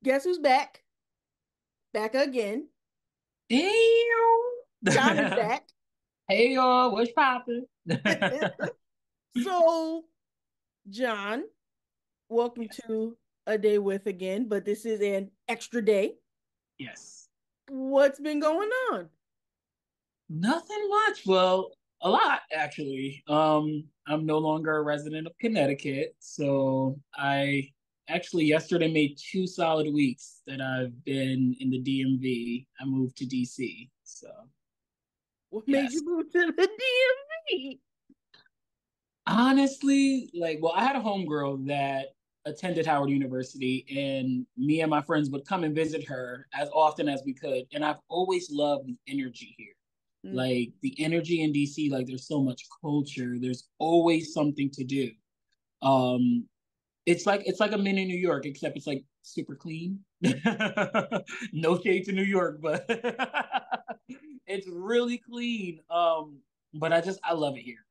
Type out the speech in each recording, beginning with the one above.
Guess who's back? Back again. John is Damn. back. Hey y'all, what's poppin'? So, John, welcome Yes. to A Day With again, but this is an extra day. Yes. What's been going on? Nothing much. Well, a lot actually. I'm no longer a resident of Connecticut, so I actually yesterday made 2 solid weeks that I've been in the DMV. I moved to DC. So What made yes. you move to the DMV? Honestly, well, I had a homegirl that attended Howard University, and me and my friends would come and visit her as often as we could. And I've always loved the energy here. Mm. Like the energy in DC, like there's so much culture, there's always something to do. Um, it's like a mini New York, except it's like super clean. No shade to New York, but it's really clean. But I love it here.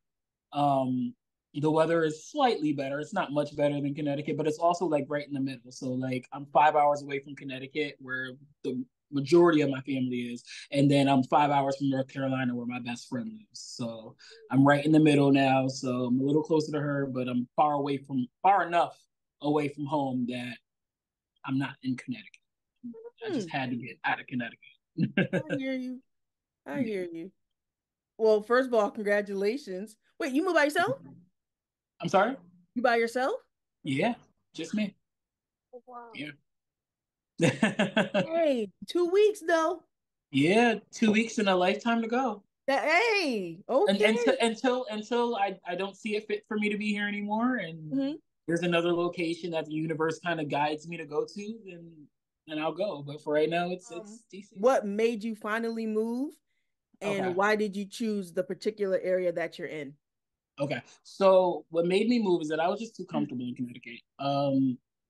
The weather is slightly better. It's not much better than Connecticut, but it's also like right in the middle. So like I'm 5 hours away from Connecticut, where the majority of my family is, and then I'm 5 hours from North Carolina, where my best friend lives. So I'm right in the middle now. So I'm a little closer to her, but I'm far enough away from home that I'm not in Connecticut. I just Hmm. had to get out of Connecticut. I hear you. I Yeah. hear you. Well, first of all, congratulations. Wait, you moved by yourself? I'm sorry. You by yourself? Yeah, just me. Oh, wow. Yeah. Hey, 2 weeks though. Yeah, 2 weeks and a lifetime to go. Hey, And okay. until I don't see it fit for me to be here anymore, and Mhm. there's another location that the universe kind of guides me to go to, then I'll go. But for right now, it's DC. What made you finally move, and Okay. why did you choose the particular area that you're in? Okay. So what made me move is that I was just too comfortable in Connecticut.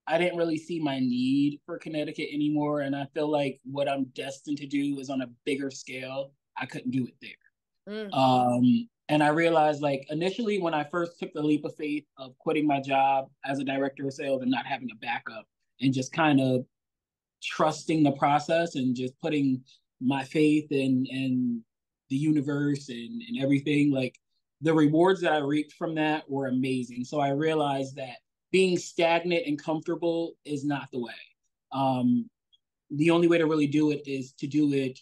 I didn't really see my need for Connecticut anymore, and I feel like what I'm destined to do is on a bigger scale. I couldn't do it there. Mm, And I realized, like, initially when I first took the leap of faith of quitting my job as a director of sales and not having a backup, and just kind of trusting the process and just putting my faith in the universe and everything, like the rewards that I reaped from that were amazing. So I realized that being stagnant and comfortable is not the way. Um, the only way to really do it is to do it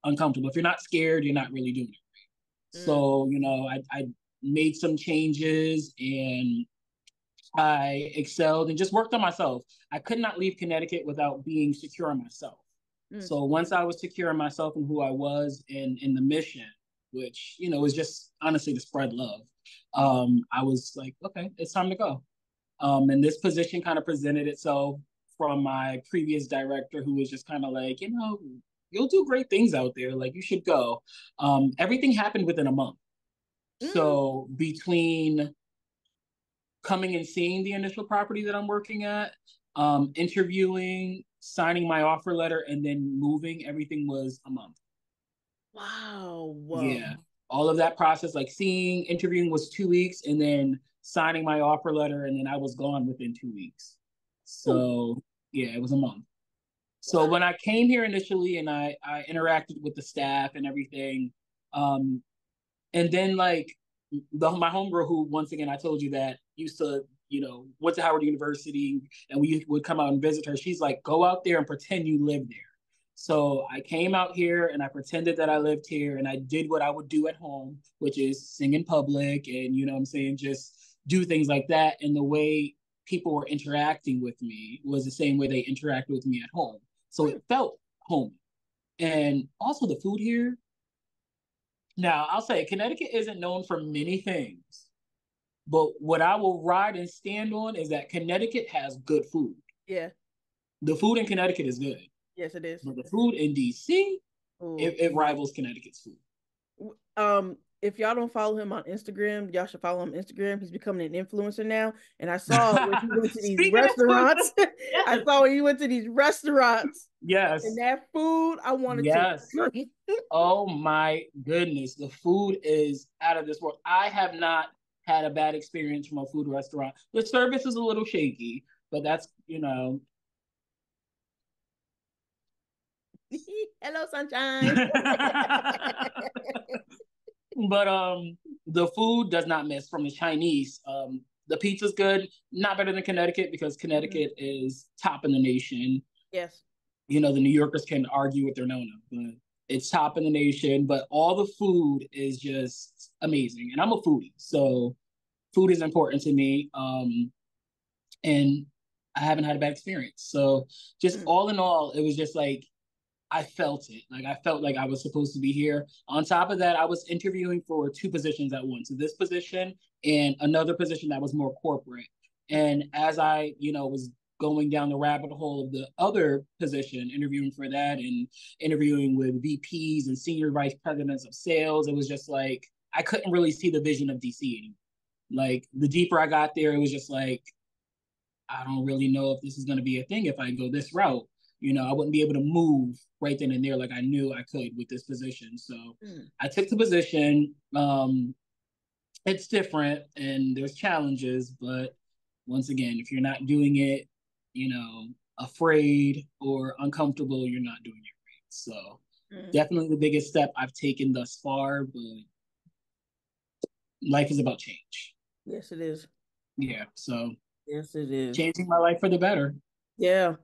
uncomfortable. If you're not scared, you're not really doing it. mm, So, I made some changes and I excelled and just worked on myself. I could not leave Connecticut without being secure in myself. mm. So once I was secure in myself and who I was in the mission, which, was just honestly to spread love, I was like, okay, it's time to go. And this position kind of presented itself from my previous director, who was just kind of like, you'll do great things out there. Like, you should go. Everything happened within a month. Mm. So between coming and seeing the initial property that I'm working at, interviewing, signing my offer letter, and then moving, everything was a month. Wow. Whoa. Yeah. All of that process, like seeing, interviewing was 2 weeks, and then signing my offer letter, and then I was gone within 2 weeks. So yeah, it was a month. So Wow. when I came here initially and I interacted with the staff and everything, um, and then like my homegirl, who once again I told you that used to, went to Howard University, and we would come out and visit her. She's like, go out there and pretend you live there. So I came out here and I pretended that I lived here, and I did what I would do at home, which is sing in public and, you know what I'm saying, just do things like that. And the way people were interacting with me was the same way they interacted with me at home. So Mm. it felt home. And also the food here. Now, I'll say Connecticut isn't known for many things, but what I will ride and stand on is that Connecticut has good food. Yeah. The food in Connecticut is good, Yes, it is. but the food in DC, Oh. it rivals Connecticut's food. If y'all don't follow him on Instagram, y'all should follow him on Instagram. He's becoming an influencer now. And I saw when he went to these Speaking of food, restaurants, I yes, saw when he went to these restaurants and yes, that food, I wanted to yes. scream. Oh my goodness, the food is out of this world. I have not had a bad experience from a food restaurant. The service is a little shaky, but that's, Hello, sunshine. But the food does not miss from the Chinese. The pizza's good, not better than Connecticut because Mhm. Connecticut is top in the nation. Yes. You know, the New Yorkers can argue with their no-no, but it's top in the nation. But all the food is just amazing. And I'm a foodie, so food is important to me. And I haven't had a bad experience. So just Mm. all in all, it was just like I felt it. Like I felt like I was supposed to be here. On top of that, I was interviewing for two positions at once. So this position and another position that was more corporate. And as I, was going down the rabbit hole of the other position, interviewing for that and interviewing with VPs and senior vice presidents of sales, it was just like I couldn't really see the vision of DC anymore. Like the deeper I got there, it was just like I don't really know if this is going to be a thing if I go this route. I wouldn't be able to move right then and there like I knew I could with this position. So Mm. I took the position. It's different and there's challenges, but once again, if you're not doing it, afraid or uncomfortable, you're not doing it right. So Mm. definitely the biggest step I've taken thus far, but life is about change. Yes, it is. Yeah. So Yes, it is. changing my life for the better. Yeah.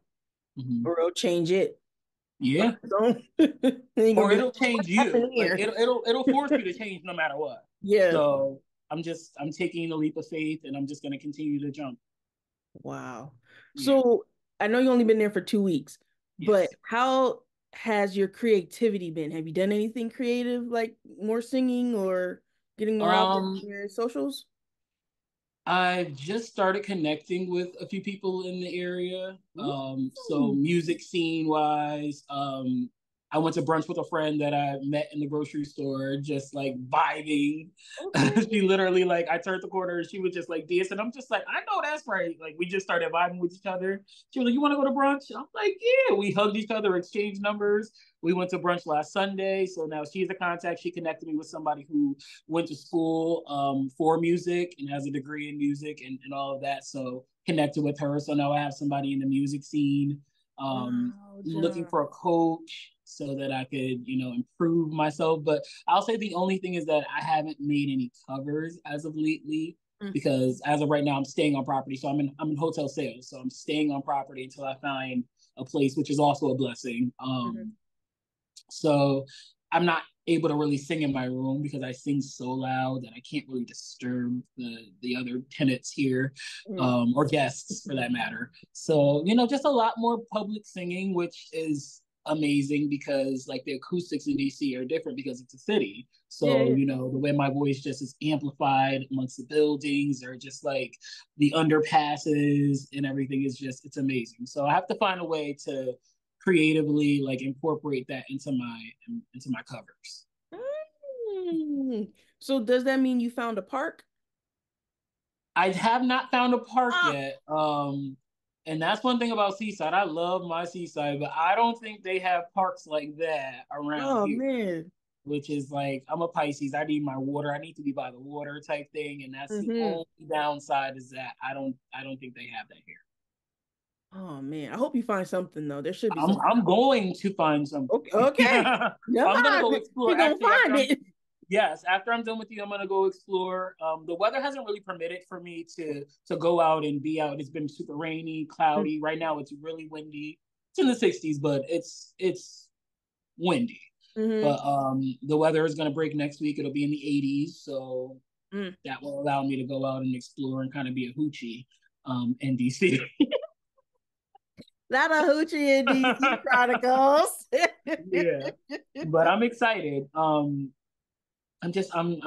Mm-hmm. Or it'll change it. Yeah. Don't ain't gonna Or be like, it'll change what you. happened Like here? it'll force you to change no matter what. Yeah. So I'm taking the leap of faith and I'm just gonna continue to jump. Wow. Yeah. So I know you only been there for 2 weeks, but Yes. how has your creativity been? Have you done anything creative, like more singing or getting more out there Um in your socials? I just started connecting with a few people in the area. So Ooh, music scene wise, I went to brunch with a friend that I met in the grocery store, just like vibing. okay. She literally like I turned the corner and she was just like this, and I'm just like, I know that's right. Like we just started vibing with each other. She was like, "You want to go to brunch?" I'm like, "Yeah." We hugged each other, exchanged numbers. We went to brunch last Sunday, so now she's a contact. She connected me with somebody who went to school for music and has a degree in music and all of that. So connected with her. So now I have somebody in the music scene. Wow, Looking John. for a coach so that I could, improve myself. But I'll say the only thing is that I haven't made any covers as of lately Mm, because as of right now I'm staying on property. So I'm in hotel sales. So I'm staying on property until I find a place, which is also a blessing. mhm, So I'm not able to really sing in my room because I sing so loud that I can't really disturb the other tenants here, mm. or guests for that matter. So just a lot more public singing, which is amazing because like the acoustics in DC are different because it's a city. Yeah, So yeah. the way my voice just is amplified amongst the buildings or just like the underpasses and everything is just it's amazing. So I have to find a way to creatively like incorporate that into my covers. Mm. So does that mean you found a park? I have not found a park Ah, yet. And that's one thing about Seaside. I love my Seaside, but I don't think they have parks like that around oh here. man. Which is like I'm a Pisces. I need my water. I need to be by the water type thing, and that's the Hmm. only downside is that I don't think they have that here. Oh man. I hope you find something though. There should be I'm something. I'm going to find something. Okay, okay. Never I'm gonna go mind. He explore. gonna Actually, after find I'm it. yes, after I'm done with you, I'm gonna go explore. The weather hasn't really permitted for me to go out and be out. It's been super rainy, cloudy. Right now, it's really windy. It's in the 60s, but it's windy. Mm-hmm. But the weather is gonna break next week. It'll be in the 80s, so Mm. that will allow me to go out and explore and kind of be a hoochie in DC. Not a hoochie in DC Chronicles. Yeah, but I'm excited. I'm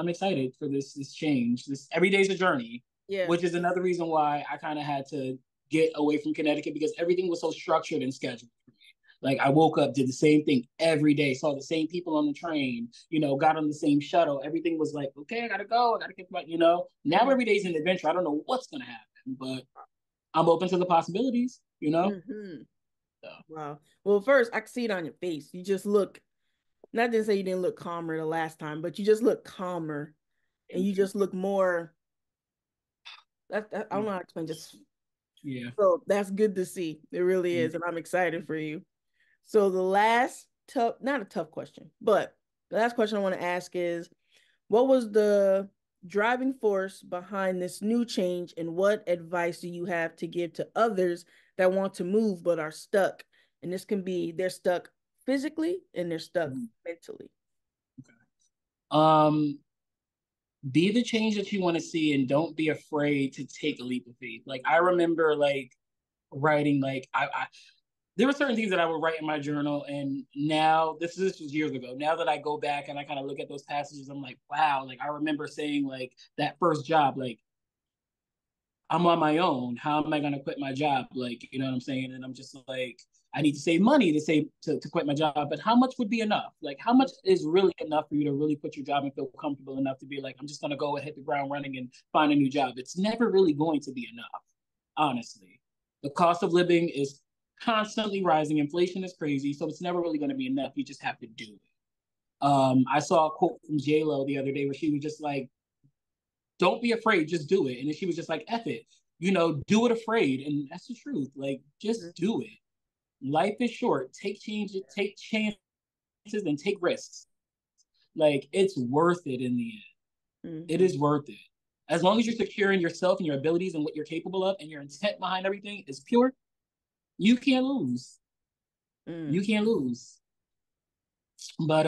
excited for this change. This every day's a journey, Yeah. which is another reason why I kind of had to get away from Connecticut because everything was so structured and scheduled. Like I woke up, did the same thing every day, saw the same people on the train, got on the same shuttle. Everything was like, okay, I gotta go, I gotta get my. Now Mm-hmm. every day's an adventure. I don't know what's gonna happen, but I'm open to the possibilities. Mm-hmm. So, Wow. Well, first, I can see it on your face. You just look, not to say you didn't look calmer the last time, but you just look calmer and thank you you. just look more, I don't know how to explain, just Yeah. so that's good to see. It really is. And I'm excited for you. So the last tough, not a tough question, but the last question I want to ask is, what was the driving force behind this new change, and what advice do you have to give to others that want to move but are stuck? And this can be they're stuck physically and they're stuck Mhm. mentally. Um, be the change that you want to see and don't be afraid to take a leap of faith. Like I remember like writing like I there were certain things that I would write in my journal, and now this was years ago. Now that I go back and I kind of look at those passages, I'm like, wow, like I remember saying like that first job, like I'm on my own. How am I gonna quit my job? Like, you know what I'm saying? And I'm just like, I need to save money to save to quit my job, but how much would be enough? Like, how much is really enough for you to really quit your job and feel comfortable enough to be like, I'm just gonna go and hit the ground running and find a new job? It's never really going to be enough, honestly. The cost of living is constantly rising. Inflation is crazy, so it's never really going to be enough. You just have to do it. I saw a quote from J Lo the other day where she was just like, don't be afraid, just do it. And then she was just like, F it, do it afraid. And that's the truth. Like, just do it. Life is short. Take chances and take risks. Like, it's worth it in the end. It Mm-hmm. is worth it. As long as you're secure in yourself and your abilities and what you're capable of and your intent behind everything is pure, you can't lose. Mm. You can't lose. But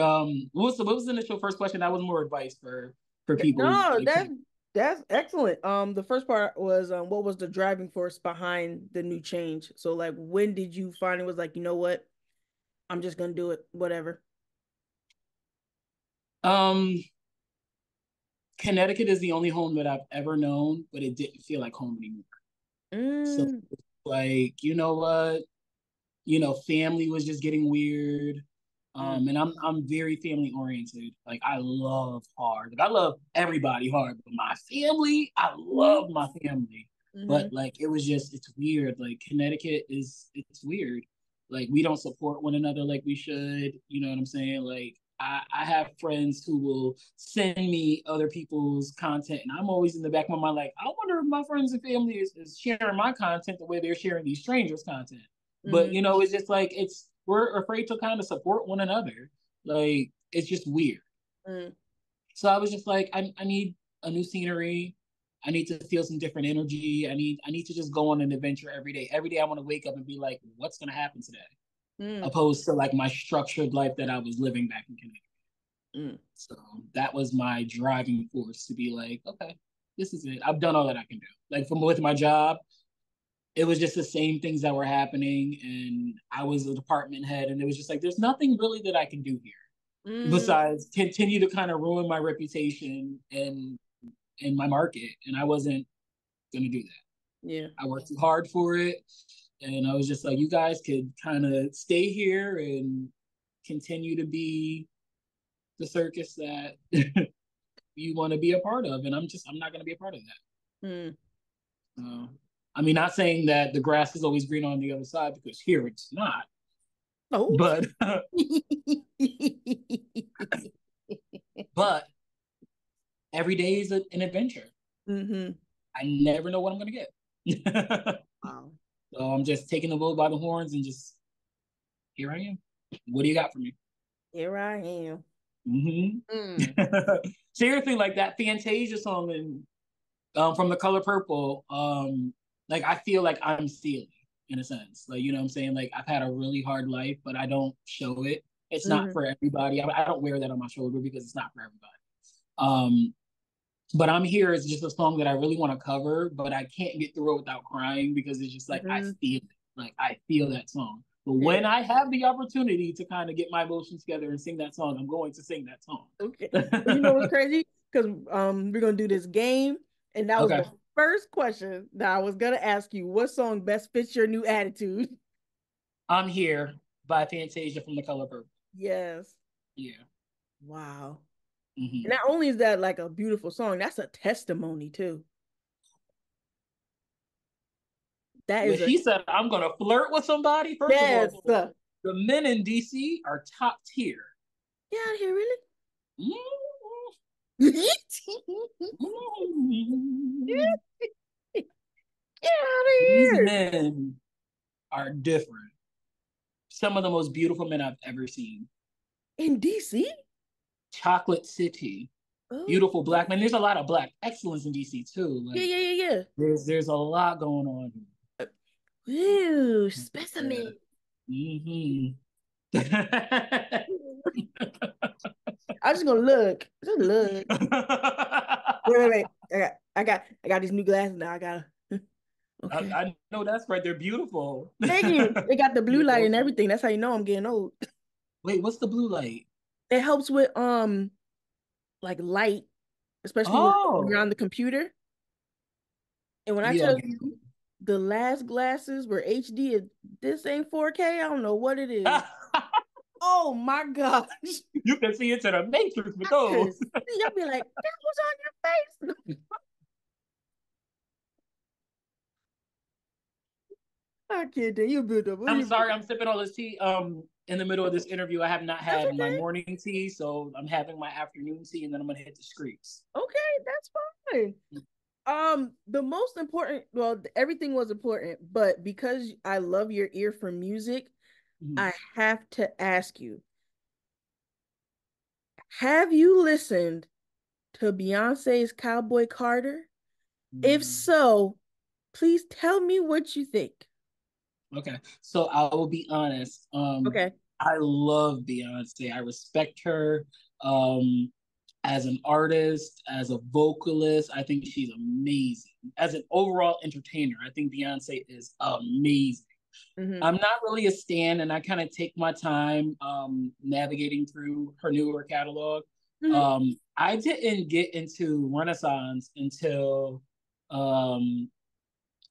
what was the initial first question? That was more advice for people No, like that's excellent. The first part was what was the driving force behind the new change? So like when did you find it was like, you know what? I'm just gonna do it, whatever. um Connecticut is the only home that I've ever known, but it didn't feel like home anymore. So Mm, like, you know what? Family was just getting weird. mm, And I'm very family oriented. Like I love hard. Like I love everybody hard, but my family, I mm, love my family. But mm, like it was just it's weird. Like Connecticut it's weird. Like we don't support one another like we should. You know what I'm saying? Like I have friends who will send me other people's content, and I'm always in the back of my mind, like, I wonder if my friends and family is sharing my content the way they're sharing these strangers' content. But mm, it's just like we're afraid to kind of support one another. Like it's just weird. mm, So I was just like, I need a new scenery. I need to feel some different energy. I need to just go on an adventure every day. Every day I want to wake up and be like, what's gonna happen today? mm, Opposed to like my structured life that I was living back in Connecticut. mm, So that was my driving force to be like, okay, this is it. I've done all that I can do. Like from with my job, it was just the same things that were happening, and I was a department head, and it was just like, there's nothing really that I can do here mm. besides continue to kind of ruin my reputation and my market, and I wasn't gonna do that. Yeah. I worked too hard for it, and I was just like, you guys could kind of stay here and continue to be the circus that you want to be a part of, and I'm not gonna be a part of that. Mm. I mean, not saying that the grass is always green on the other side because here it's not, Oh. but but every day is an adventure. Mm-hmm. I never know what I'm gonna get. Wow. So I'm just taking the bull by the horns and just here I am. What do you got for me? Here I am. Mm-hmm. Mm. Seriously, like that Fantasia song and from the Color Purple, like I feel like I'm stealing in a sense. Like you know what I'm saying? Like I've had a really hard life, but I don't show it. It's not Mm-hmm. for everybody. I don't wear that on my shoulder because it's not for everybody. Um, but I'm here is just a song that I really want to cover, but I can't get through it without crying because it's just like I Mm-hmm. feel it. Like I feel that song. But Yeah. when I have the opportunity to kind of get my emotions together and sing that song, I'm going to sing that song. Okay. Well, you know what's crazy? Because we're gonna do this game, and that was Okay. the first question that I was gonna ask you. What song best fits your new attitude? I'm here by Fantasia from the Color Purple. Yes. Yeah. Wow. And Mm-hmm. not only is that like a beautiful song, that's a testimony too. That When is a she said, I'm going to flirt with somebody, first of yes. all, the men in DC are top tier. Get out of here, really? Mm-hmm. Get out These of here. men are different. Some of the most beautiful men I've ever seen. In DC? Chocolate City, Oh, beautiful black men. There's a lot of black excellence in DC too. yeah, Like yeah, yeah, there's a lot going on yeah. Ooh, here. specimen. Yeah. Mm-hmm. I'm just gonna look. Just look. Wait, wait, wait. I got these new glasses now. I gotta. Okay. I know that's right. They're beautiful. Thank you. They got the blue You're light and welcome. everything. That's how you know I'm getting old. Wait, what's the blue light? It helps with like light, especially when you're Oh, on the computer. And when I yeah. tell you the last glasses were HD, if this ain't 4K, I don't know what it is. Oh my gosh. You can see into the matrix with I could those. see, I'll be like, that was on your face. I can't do you build up. What I'm you sorry, I'm sipping all this tea. In the middle of this interview, I have not That's had my okay. morning tea, so I'm having my afternoon tea, and then I'm gonna hit the streets. Okay, that's fine. The most important, well, everything was important, but because I love your ear for music, Mhm. I have to ask you, have you listened to Beyonce's Cowboy Carter? If Mm. so, please tell me what you think. Okay, so I will be honest. Okay. I love Beyonce. I respect her. Um, as an artist, as a vocalist, I think she's amazing. As an overall entertainer, I think Beyonce is amazing. Mm-hmm. I'm not really a stan, and I kind of take my time navigating through her newer catalog. Mm-hmm. I didn't get into Renaissance until um,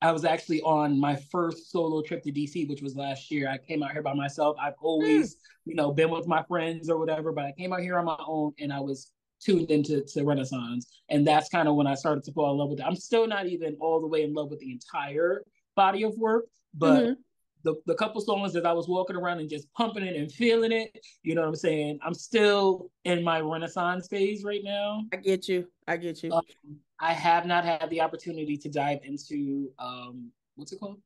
I was actually on my first solo trip to DC, which was last year. I came out here by myself. I've Mm. always, been with my friends or whatever, but I came out here on my own and I was tuned into Renaissance. And that's kind of when I started to fall in love with it. I'm still not even all the way in love with the entire body of work, but Mm-hmm. the couple songs that I was walking around and just pumping it and feeling it, you know what I'm saying? I'm still in my Renaissance phase right now. I get you. I get you. Um, I have not had the opportunity to dive into what's it called?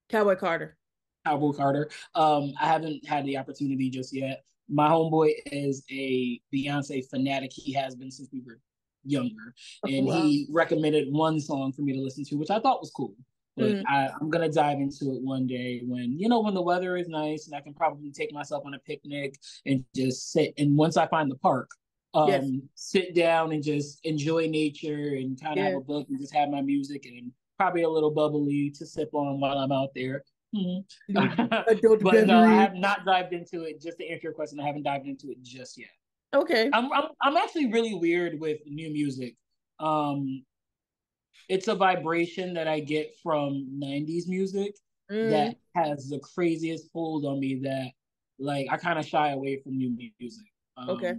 Cowboy Carter. Cowboy Carter. I haven't had the opportunity just yet. My homeboy is a Beyonce fanatic. He has been since we were younger, Oh, and wow. he recommended one song for me to listen to, which I thought was cool. But Mm-hmm. I'm gonna dive into it one day when when the weather is nice and I can probably take myself on a picnic and just sit. And once I find the park, Yes. sit down and just enjoy nature and kind of have Yeah. a book and just have my music and probably a little bubbly to sip on while I'm out there. Little Mm-hmm. adult But no, I beverage. have not dived into it. Just to answer your question, I haven't dived into it just yet. Okay. I'm actually really weird with new music. Um, it's a vibration that I get from 90s music Mm. that has the craziest hold on me that like I kind of shy away from new music. Okay.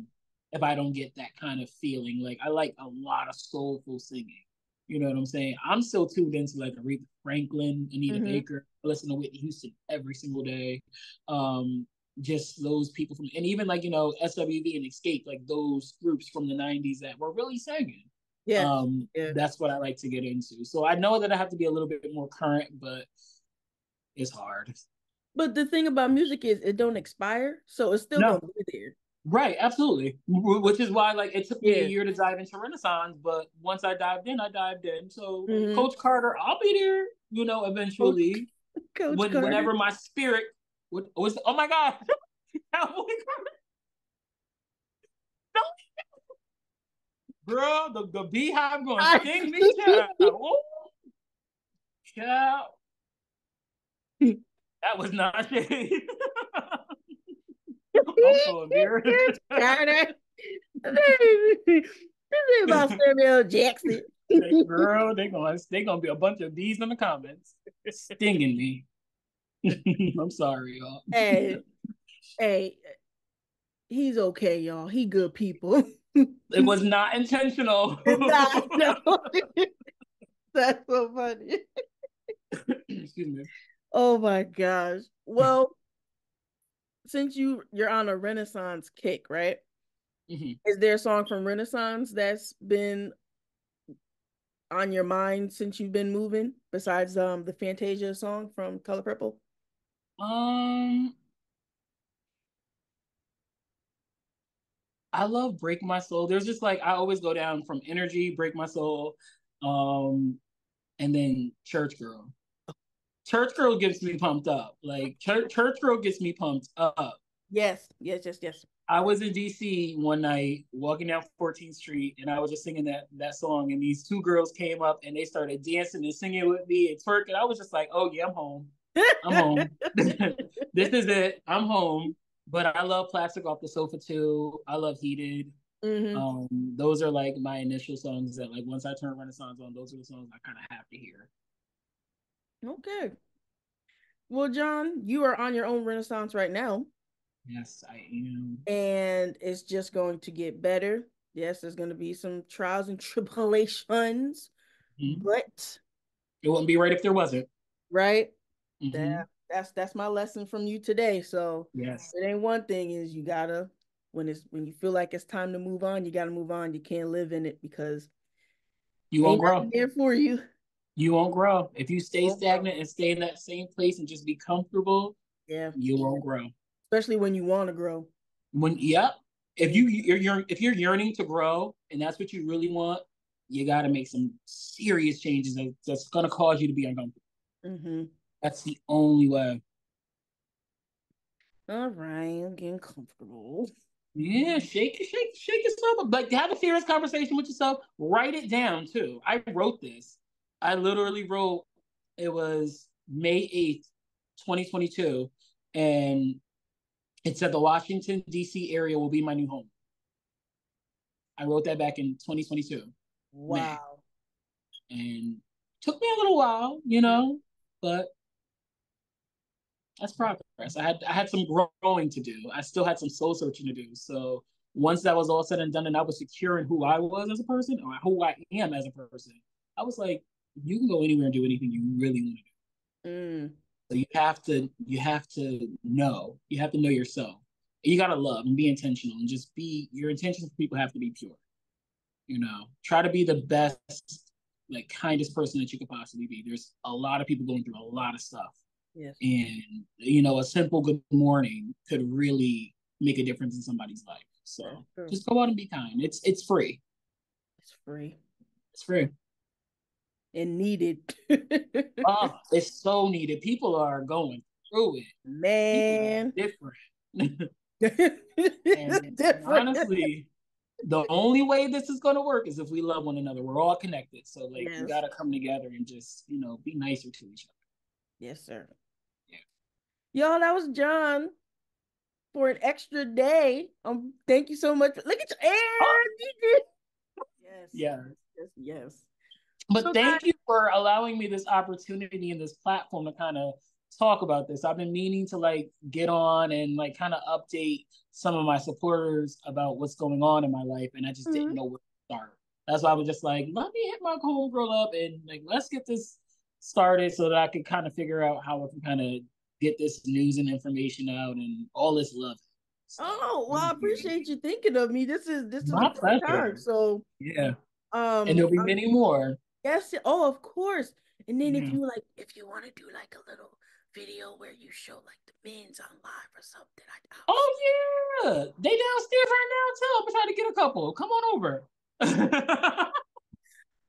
If I don't get that kind of feeling. Like I like a lot of soulful singing. You know what I'm saying? I'm still tuned into like Aretha Franklin, Anita Mm-hmm. Baker. I listen to Whitney Houston every single day. Um, just those people from, and even like, SWV and Escape, like those groups from the 90s that were really singing. Yes. Yeah. That's what I like to get into. So I know that I have to be a little bit more current, but it's hard. But the thing about music is it don't expire, so it's still No, gonna be there. right, absolutely. Which is why like it took me a Yeah. year to dive into Renaissance, but once I dived in, I dived in. So Mm-hmm. Coach Carter, I'll be there, Coach eventually. Coach Carter. Whenever my spirit was oh my god. Bro, the beehive gonna I- sting me, child. Oh, child. That was not shade. I'm so embarrassed. Coach Carter. This is about Samuel Jackson. Girl, they gonna be a bunch of bees in the comments stinging me. I'm sorry, y'all. Hey, hey, he's okay, y'all. He good people. It was not intentional. Nah, no. That's so funny. Excuse me. Oh my gosh. Well, since you're on a Renaissance kick, right? Mhm. Is there a song from Renaissance that's been on your mind since you've been moving besides the Fantasia song from Color Purple? Um, I love Break My Soul. There's just like I always go down from Energy, Break My Soul, um, and then Church Girl. Church Girl gets me pumped up. Like Church Girl gets me pumped up. Yes, yes, yes, yes. I was in DC one night walking down 14th Street and I was just singing that song and these two girls came up and they started dancing and singing with me and twerking. I was just like, oh yeah, I'm home. I'm home. This is it. I'm home. But I love Plastic Off the Sofa too. I love Heated. Mm-hmm. Those are like my initial songs that like once I turn Renaissance on, those are the songs I kind of have to hear. Okay. Well, John, you are on your own renaissance right now, Yes, I am. and it's just going to get better. Yes, there's going to be some trials and tribulations, Mm-hmm. but It wouldn't be right if there wasn't. right, that Mm-hmm. that's my lesson from you today. So Yes. it ain't one thing is you gotta when you feel like it's time to move on, you gotta move on. You can't live in it because You won't ain't nothing grow. there for you. You won't grow. If you stay Won't grow. stagnant and stay in that same place and just be comfortable, Yeah, you won't grow. especially when you want to grow. When yep, if Mm, you're yearning to grow and that's what you really want, you got to make some serious changes that's gonna cause you to be uncomfortable. mm-hmm. That's the only way. All right, I'm getting comfortable. Yeah, shake yourself up. Like have a serious conversation with yourself. Write it down too. I wrote this. I literally wrote. It was May 8th, 2022, and it said the Washington D.C. area will be my new home. I wrote that back in 2022, May, Wow. and took me a little while, you know, but that's progress. I had some growing to do. I still had some soul searching to do. So once that was all said and done, and I was secure in who I was as a person or who I am as a person, I was like, you can go anywhere and do anything you really want to do. Mm. So you have to know yourself. You gotta love and be intentional and just be your intentions for people have to be pure. You know, try to be the best, like kindest person that you could possibly be. There's a lot of people going through a lot of stuff Yes, and you know a simple good morning could really make a difference in somebody's life, that's so true. just go out and be kind. It's free. It's free It's free. and needed. Oh, it's so needed. People are going through it. People are Man. different. and Different. honestly, the only way this is going to work is if we love one another. We're all connected, so like we got Yes. to come together and just be nicer to each other. Yes, sir. Yeah. Y'all, that was John for an extra day. Thank you so much. Look at you. Oh, And you did. Yes, yeah. yes, yes. But So thank you for allowing me this opportunity and this platform to kind of talk about this. I've been meaning to like get on and like kind of update some of my supporters about what's going on in my life, and I just didn't guys. know where to start. That's why I was just like, let me hit my homegirl up and like let's get this started so that I could kind of figure out how I can kind of get this news and information out and all this love. So Oh, well, I thank you. appreciate you thinking of me. This is the My first time. pleasure. So, Yeah. And um, there'll be I'm many more. yes, oh, of course. And then Yeah. if you want to do like a little video where you show like the men's on live or something, I'll Oh yeah, they downstairs right now too. I'm trying to get a couple. Come on over.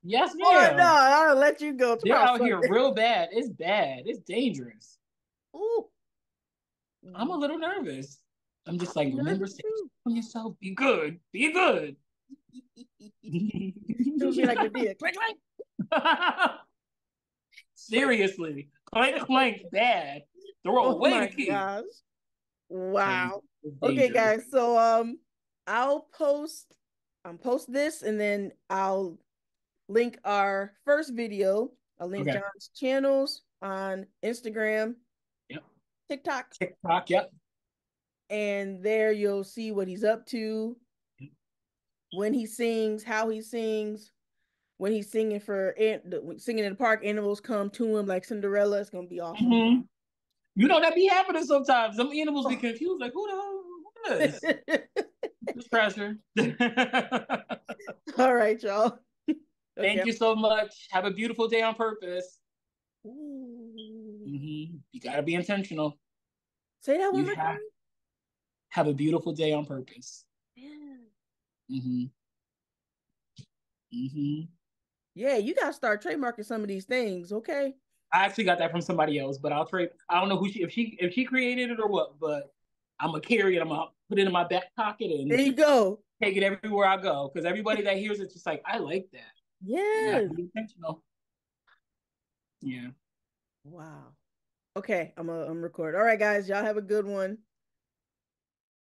Yes, Boy, no, ma'am. I'll let you go They're tomorrow out here Sunday. real bad. It's bad. It's dangerous. Ooh, I'm a little nervous. I'm just I'll be like, remember, nervous stay too. on yourself. Be good. Be good. It'll be like a deer. Clank, clank. Seriously, clank clank bad. Throw Oh away my the key gosh. because Wow. it's Okay, dangerous. guys. So I'll post this and then I'll link our first video. I'll link Okay. John's channels on Instagram, Yep. TikTok, TikTok. Yep. and there you'll see what he's up to, Yep. when he sings, how he sings, when he's singing singing in the park, animals come to him like Cinderella. It's gonna be awesome. Mm-hmm. You know that be happening sometimes. Some animals be Oh. confused, like who the hell who is this treasure? All right, y'all. Okay. Thank you so much. Have a beautiful day on purpose. Ooh. You gotta be intentional. Say that one You more have time. have a beautiful day on purpose. Yeah. Mm-hmm. Mm-hmm. Yeah, you gotta start trademarking some of these things, okay? I actually got that from somebody else, but I'll trade. I don't know who if she created it or what, but I'm gonna carry it. I'm gonna put it in my back pocket There and you go. take it everywhere I go. Because everybody that hears it's just like, I like that. You got to Yes. be intentional. Yeah. Wow. Okay, I'm recording. All right, guys, y'all have a good one.